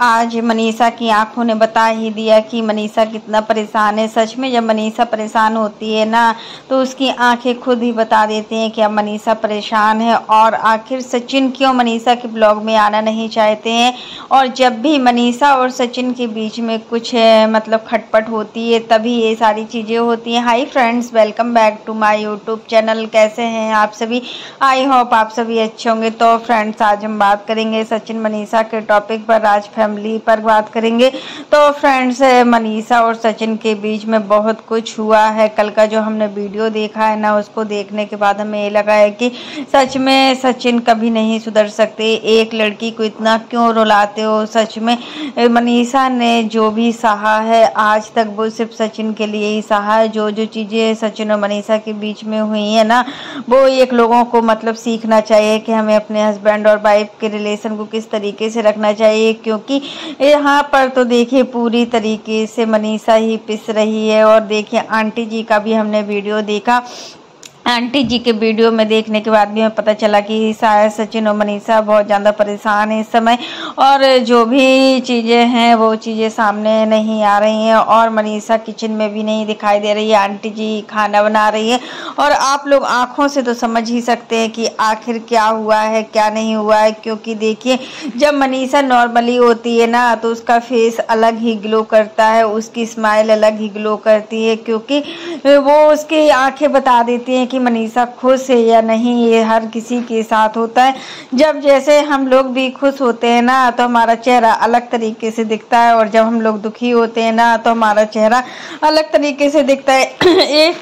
आज मनीषा की आंखों ने बता ही दिया कि मनीषा कितना परेशान है। सच में जब मनीषा परेशान होती है ना तो उसकी आंखें खुद ही बता देती हैं कि अब मनीषा परेशान है। और आखिर सचिन क्यों मनीषा के ब्लॉग में आना नहीं चाहते हैं। और जब भी मनीषा और सचिन के बीच में कुछ मतलब खटपट होती है तभी ये सारी चीज़ें होती हैं। Hi friends, welcome back to my YouTube channel. कैसे हैं आप सभी? आई होप आप सभी अच्छे होंगे। तो फ्रेंड्स, आज हम बात करेंगे सचिन मनीषा के टॉपिक पर, राज फैमिली पर बात करेंगे। तो फ्रेंड्स, मनीषा और सचिन के बीच में बहुत कुछ हुआ है। कल का जो हमने वीडियो देखा है ना, उसको देखने के बाद हमें ये लगा है कि सच में सचिन कभी नहीं सुधर सकते। एक लड़की को इतना क्यों रुलाते हो? सच में मनीषा ने जो भी सहा है आज तक वो सिर्फ सचिन के लिए ही सहा है। जो जो चीज़ें सचिन और मनीषा के बीच में हुई है ना, वो एक लोगों को मतलब सीखना चाहिए कि हमें अपने हस्बैंड और वाइफ के रिलेशन को किस तरीके से रखना चाहिए। क्योंकि यहाँ पर तो देखिए पूरी तरीके से मनीषा ही पिस रही है। और देखिए आंटी जी का भी हमने वीडियो देखा। आंटी जी के वीडियो में देखने के बाद भी हमें पता चला कि शायद सचिन और मनीषा बहुत ज़्यादा परेशान है इस समय। और जो भी चीज़ें हैं वो चीज़ें सामने नहीं आ रही हैं। और मनीषा किचन में भी नहीं दिखाई दे रही है। आंटी जी खाना बना रही है और आप लोग आंखों से तो समझ ही सकते हैं कि आखिर क्या हुआ है क्या नहीं हुआ है। क्योंकि देखिए जब मनीषा नॉर्मली होती है ना तो उसका फेस अलग ही ग्लो करता है, उसकी स्माइल अलग ही ग्लो करती है। क्योंकि वो उसकी आंखें बता देती हैं कि मनीषा खुश है या नहीं। ये हर किसी के साथ होता है। जब जैसे हम लोग भी खुश होते हैं ना तो हमारा चेहरा अलग तरीके से दिखता है, और जब हम लोग दुखी होते हैं ना तो हमारा चेहरा अलग तरीके से दिखता है।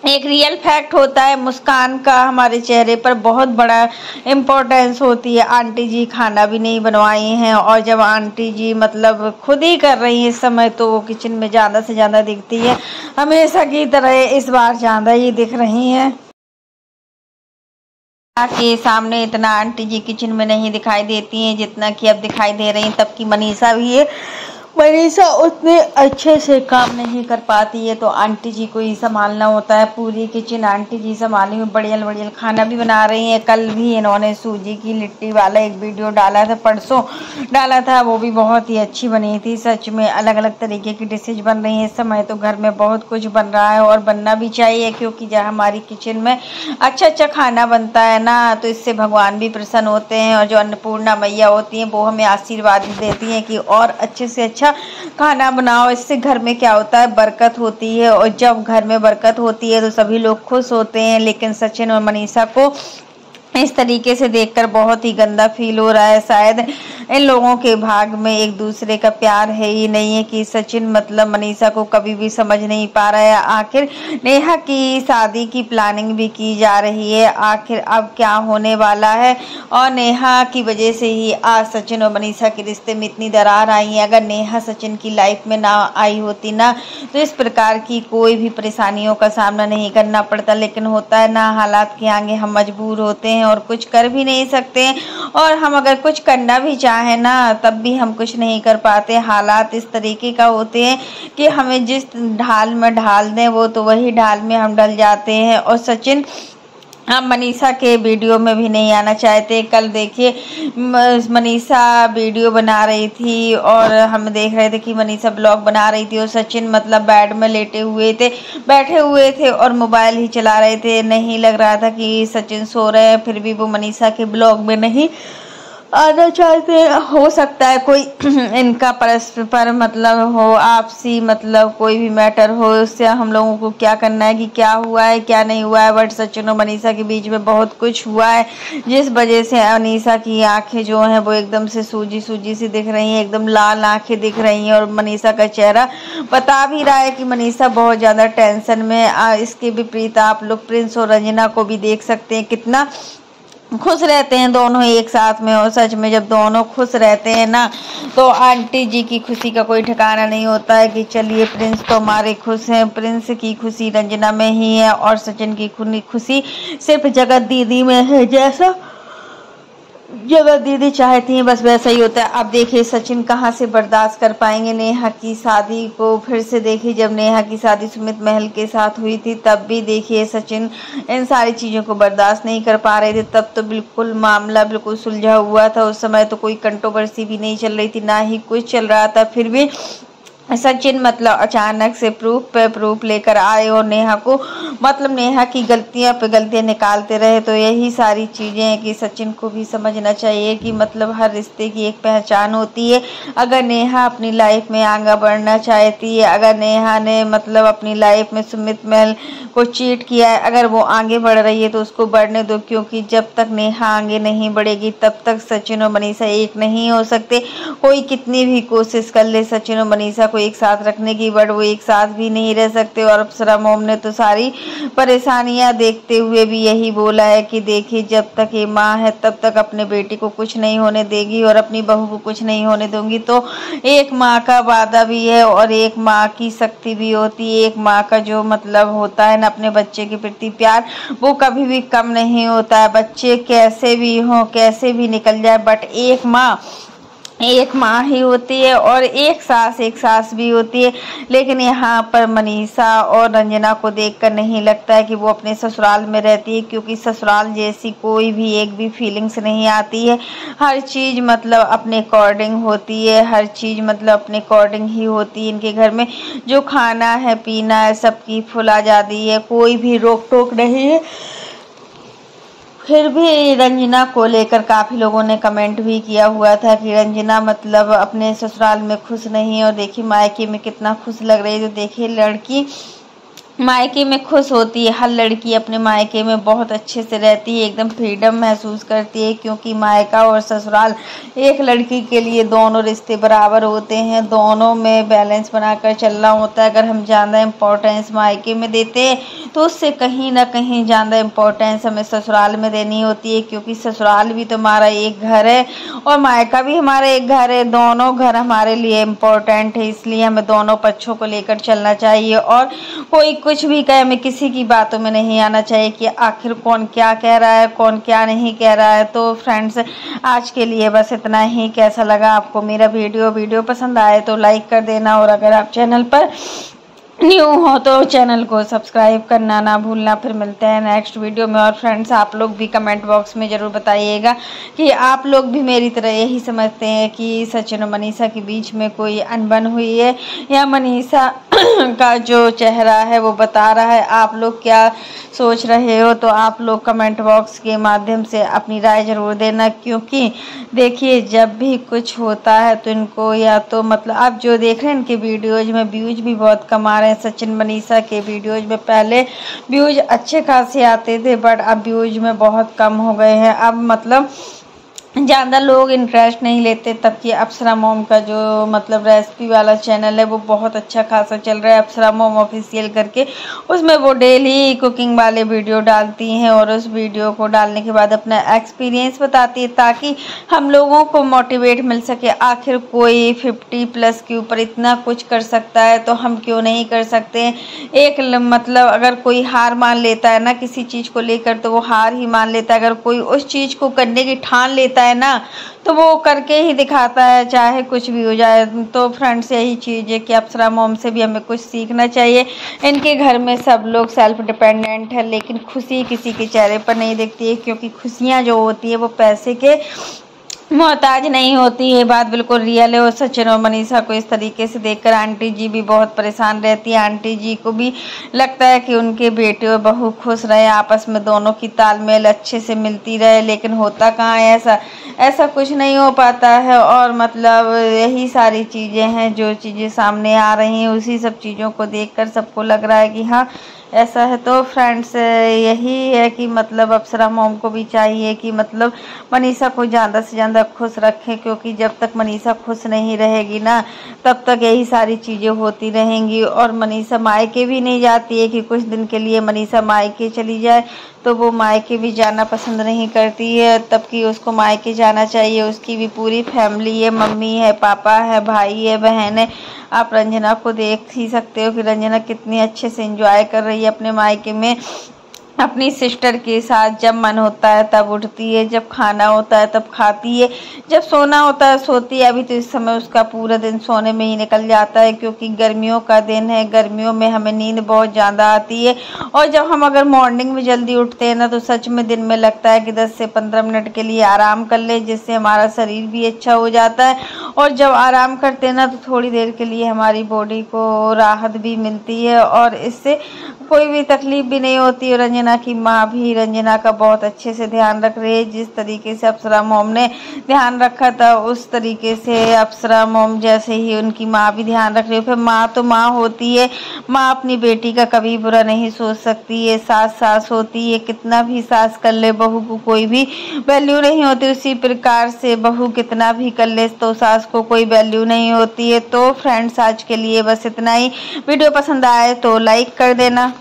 एक रियल फैक्ट होता है, मुस्कान का हमारे चेहरे पर बहुत बड़ा इम्पोर्टेंस होती है। आंटी जी खाना भी नहीं बनवाई हैं, और जब आंटी जी मतलब खुद ही कर रही हैं इस समय तो वो किचन में ज़्यादा से ज़्यादा दिखती है। हमेशा की तरह इस बार ज़्यादा ही दिख रही हैं। के सामने इतना आंटी जी किचन में नहीं दिखाई देती हैं जितना कि अब दिखाई दे रही हैं। तब की मनीषा भी है, मनीषा उतने अच्छे से काम नहीं कर पाती है तो आंटी जी को ही संभालना होता है। पूरी किचन आंटी जी संभाली हुई, बढ़िया बढ़िया खाना भी बना रही हैं। कल भी इन्होंने सूजी की लिट्टी वाला एक वीडियो डाला था, परसों डाला था, वो भी बहुत ही अच्छी बनी थी। सच में अलग अलग तरीके की डिशेज बन रही हैं इस समय। तो घर में बहुत कुछ बन रहा है और बनना भी चाहिए, क्योंकि जब हमारी किचन में अच्छा खाना बनता है ना तो इससे भगवान भी प्रसन्न होते हैं। और जो अन्नपूर्णा मैया होती हैं वो हमें आशीर्वाद देती हैं कि और अच्छे से अच्छा खाना बनाओ। इससे घर में क्या होता है, बरकत होती है। और जब घर में बरकत होती है तो सभी लोग खुश होते हैं। लेकिन सचिन और मनीषा को इस तरीके से देखकर बहुत ही गंदा फील हो रहा है। शायद इन लोगों के भाग में एक दूसरे का प्यार है ही नहीं है कि सचिन मतलब मनीषा को कभी भी समझ नहीं पा रहा है। आखिर नेहा की शादी की प्लानिंग भी की जा रही है, आखिर अब क्या होने वाला है। और नेहा की वजह से ही आज सचिन और मनीषा के रिश्ते में इतनी दरार आई है। अगर नेहा सचिन की लाइफ में ना आई होती ना तो इस प्रकार की कोई भी परेशानियों का सामना नहीं करना पड़ता। लेकिन होता है ना, हालात के आगे हम मजबूर होते हैं और कुछ कर भी नहीं सकते। और हम अगर कुछ करना भी चाहें ना तब भी हम कुछ नहीं कर पाते। हालात इस तरीके का होते हैं कि हमें जिस ढाल में ढाल दें वो तो वही ढाल में हम डल जाते हैं। और सचिन हम मनीषा के वीडियो में भी नहीं आना चाहते। कल देखिए मनीषा वीडियो बना रही थी और हम देख रहे थे कि मनीषा ब्लॉग बना रही थी और सचिन मतलब बेड में बैठे हुए थे और मोबाइल ही चला रहे थे। नहीं लग रहा था कि सचिन सो रहे हैं, फिर भी वो मनीषा के ब्लॉग में नहीं आना चाहते। हो सकता है कोई इनका परस्पर मतलब हो, आपसी मतलब कोई भी मैटर हो, उससे हम लोगों को क्या करना है कि क्या हुआ है क्या नहीं हुआ है। बट सचिन और मनीषा के बीच में बहुत कुछ हुआ है जिस वजह से मनीषा की आंखें जो हैं वो एकदम से सूजी सी दिख रही हैं, एकदम लाल आंखें दिख रही हैं। और मनीषा का चेहरा बता भी रहा है कि मनीषा बहुत ज़्यादा टेंशन में। इसके विपरीत आप लोग प्रिंस और रंजना को भी देख सकते हैं, कितना खुश रहते हैं दोनों एक साथ में। और सच में जब दोनों खुश रहते हैं ना तो आंटी जी की खुशी का कोई ठिकाना नहीं होता है कि चलिए प्रिंस तो हमारे खुश हैं। प्रिंस की खुशी रंजना में ही है और सचिन की खुशी सिर्फ जगत दीदी में है। जब दीदी चाहती हैं बस वैसा ही होता है। अब देखिए सचिन कहाँ से बर्दाश्त कर पाएंगे नेहा की शादी को फिर से। देखिए जब नेहा की शादी सुमित महल के साथ हुई थी तब भी देखिए सचिन इन सारी चीज़ों को बर्दाश्त नहीं कर पा रहे थे। तब तो बिल्कुल मामला बिल्कुल सुलझा हुआ था, उस समय तो कोई कंट्रोवर्सी भी नहीं चल रही थी, ना ही कुछ चल रहा था। फिर भी सचिन मतलब अचानक से प्रूफ पे प्रूफ लेकर आए और नेहा को मतलब नेहा की गलतियां पे गलतियां निकालते रहे। तो यही सारी चीज़ें हैं कि सचिन को भी समझना चाहिए कि मतलब हर रिश्ते की एक पहचान होती है। अगर नेहा अपनी लाइफ में आगे बढ़ना चाहती है, अगर नेहा ने मतलब अपनी लाइफ में सुमित महल को चीट किया है, अगर वो आगे बढ़ रही है तो उसको बढ़ने दो, क्योंकि जब तक नेहा आगे नहीं बढ़ेगी तब तक सचिन और मनीषा एक नहीं हो सकते। कोई कितनी भी कोशिश कर ले सचिन और मनीषा को एक साथ रखने की, बट वो एक साथ भी नहीं रह सकते। और अप्सरा मोम ने तो सारी परेशानियां देखते हुए भी यही बोला है कि देखिए जब तक ये माँ है तब तक अपने बेटी को कुछ नहीं होने देगी और अपनी बहू को कुछ नहीं होने दूंगी। तो एक माँ का वादा भी है और एक माँ की शक्ति भी होती है। एक माँ का जो मतलब होता है ना अपने बच्चे के प्रति प्यार, वो कभी भी कम नहीं होता है। बच्चे कैसे भी हों, कैसे भी निकल जाए, बट एक माँ ही होती है और एक सास भी होती है। लेकिन यहाँ पर मनीषा और रंजना को देखकर नहीं लगता है कि वो अपने ससुराल में रहती है, क्योंकि ससुराल जैसी कोई भी एक भी फीलिंग्स नहीं आती है। हर चीज़ मतलब अपने अकॉर्डिंग होती है, हर चीज़ मतलब अपने अकॉर्डिंग ही होती है। इनके घर में जो खाना है पीना है सबकी फुल आज़ादी है, कोई भी रोक टोक नहीं है। फिर भी रंजना को लेकर काफ़ी लोगों ने कमेंट भी किया हुआ था कि रंजना मतलब अपने ससुराल में खुश नहीं है और देखिए मायके में कितना खुश लग रही है। तो देखिए लड़की मायके में खुश होती है, हर लड़की अपने मायके में बहुत अच्छे से रहती है, एकदम फ्रीडम महसूस करती है, क्योंकि मायका और ससुराल एक लड़की के लिए दोनों रिश्ते बराबर होते हैं, दोनों में बैलेंस बनाकर चलना होता है। अगर हम ज़्यादा इम्पोर्टेंस मायके में देते हैं तो उससे कहीं ना कहीं ज़्यादा इम्पोर्टेंस हमें ससुराल में देनी होती है, क्योंकि ससुराल भी तो हमारा एक घर है और मायका भी हमारा एक घर है। दोनों घर हमारे लिए इम्पोर्टेंट है, इसलिए हमें दोनों पक्षों को लेकर चलना चाहिए। और कोई कुछ भी कहे, हमें किसी की बातों में नहीं आना चाहिए कि आखिर कौन क्या कह रहा है कौन क्या नहीं कह रहा है। तो फ्रेंड्स आज के लिए बस इतना ही। कैसा लगा आपको मेरा वीडियो पसंद आए तो लाइक कर देना, और अगर आप चैनल पर न्यू हो तो चैनल को सब्सक्राइब करना ना भूलना। फिर मिलते हैं नेक्स्ट वीडियो में। और फ्रेंड्स आप लोग भी कमेंट बॉक्स में ज़रूर बताइएगा कि आप लोग भी मेरी तरह यही समझते हैं कि सचिन और मनीषा के बीच में कोई अनबन हुई है, या मनीषा का जो चेहरा है वो बता रहा है। आप लोग क्या सोच रहे हो, तो आप लोग कमेंट बॉक्स के माध्यम से अपनी राय ज़रूर देना, क्योंकि देखिए जब भी कुछ होता है तो इनको या तो मतलब आप जो देख रहे हैं इनके वीडियोज़ में व्यूज भी बहुत कम आ रहे हैं। सचिन मनीषा के वीडियोज़ में पहले व्यूज अच्छे खासे आते थे, बट अब व्यूज में बहुत कम हो गए हैं। अब मतलब ज़्यादा लोग इंटरेस्ट नहीं लेते। तब कि अप्सरा मोम का जो मतलब रेसिपी वाला चैनल है वो बहुत अच्छा खासा चल रहा है, अप्सरा मोम ऑफिशियल करके। उसमें वो डेली कुकिंग वाले वीडियो डालती हैं और उस वीडियो को डालने के बाद अपना एक्सपीरियंस बताती है, ताकि हम लोगों को मोटिवेट मिल सके। आखिर कोई 50+ के ऊपर इतना कुछ कर सकता है तो हम क्यों नहीं कर सकते। एक मतलब अगर कोई हार मान लेता है ना किसी चीज़ को लेकर तो वो हार ही मान लेता है। अगर कोई उस चीज़ को करने की ठान लेता है ना तो वो करके ही दिखाता है, चाहे कुछ भी हो जाए। तो फ्रेंड्स यही चीज़ है कि अप्सरा मोम से भी हमें कुछ सीखना चाहिए। इनके घर में सब लोग सेल्फ डिपेंडेंट है, लेकिन खुशी किसी के चेहरे पर नहीं दिखती है, क्योंकि खुशियाँ जो होती है वो पैसे के मोहताज नहीं होती है। बात बिल्कुल रियल है। और सचिन और मनीषा को इस तरीके से देखकर आंटी जी भी बहुत परेशान रहती है। आंटी जी को भी लगता है कि उनके बेटे और बहू खुश रहे, आपस में दोनों की तालमेल अच्छे से मिलती रहे, लेकिन होता कहाँ है ऐसा कुछ नहीं हो पाता है। और मतलब यही सारी चीज़ें हैं जो चीज़ें सामने आ रही हैं, उसी सब चीज़ों को देखकर सबको लग रहा है कि हाँ ऐसा है। तो फ्रेंड्स यही है कि मतलब अप्सरा मोम को भी चाहिए कि मतलब मनीषा को ज़्यादा से ज़्यादा खुश रखें, क्योंकि जब तक मनीषा खुश नहीं रहेगी ना तब तक यही सारी चीज़ें होती रहेंगी। और मनीषा मायके भी नहीं जाती है कि कुछ दिन के लिए मनीषा मायके चली जाए, तो वो मायके भी जाना पसंद नहीं करती है। तब कि उसको मायके जाना चाहिए, उसकी भी पूरी फैमिली है, मम्मी है, पापा है, भाई है, बहन है। आप रंजना को देख ही सकते हो कि रंजना कितनी अच्छे से एंजॉय कर रही है अपने मायके में। अपनी सिस्टर के साथ जब मन होता है तब उठती है, जब खाना होता है तब खाती है, जब सोना होता है सोती है। अभी तो इस समय उसका पूरा दिन सोने में ही निकल जाता है, क्योंकि गर्मियों का दिन है। गर्मियों में हमें नींद बहुत ज़्यादा आती है, और जब हम अगर मॉर्निंग में जल्दी उठते हैं ना तो सच में दिन में लगता है कि 10 से 15 मिनट के लिए आराम कर ले, जिससे हमारा शरीर भी अच्छा हो जाता है। और जब आराम करते हैं ना तो थोड़ी देर के लिए हमारी बॉडी को राहत भी मिलती है, और इससे कोई भी तकलीफ भी नहीं होती। और रंजना की माँ भी रंजना का बहुत अच्छे से ध्यान रख रही है। जिस तरीके से अप्सरा मॉम ने ध्यान रखा था उस तरीके से अप्सरा मॉम जैसे ही उनकी माँ भी ध्यान रख रही है। फिर माँ तो माँ होती है, माँ अपनी बेटी का कभी बुरा नहीं सोच सकती है। सास सास होती है, कितना भी सास कर ले बहू को कोई भी वैल्यू नहीं होती। उसी प्रकार से बहू कितना भी कर ले तो सास को कोई वैल्यू नहीं होती है। तो फ्रेंड्स आज के लिए बस इतना ही। वीडियो पसंद आए तो लाइक कर देना।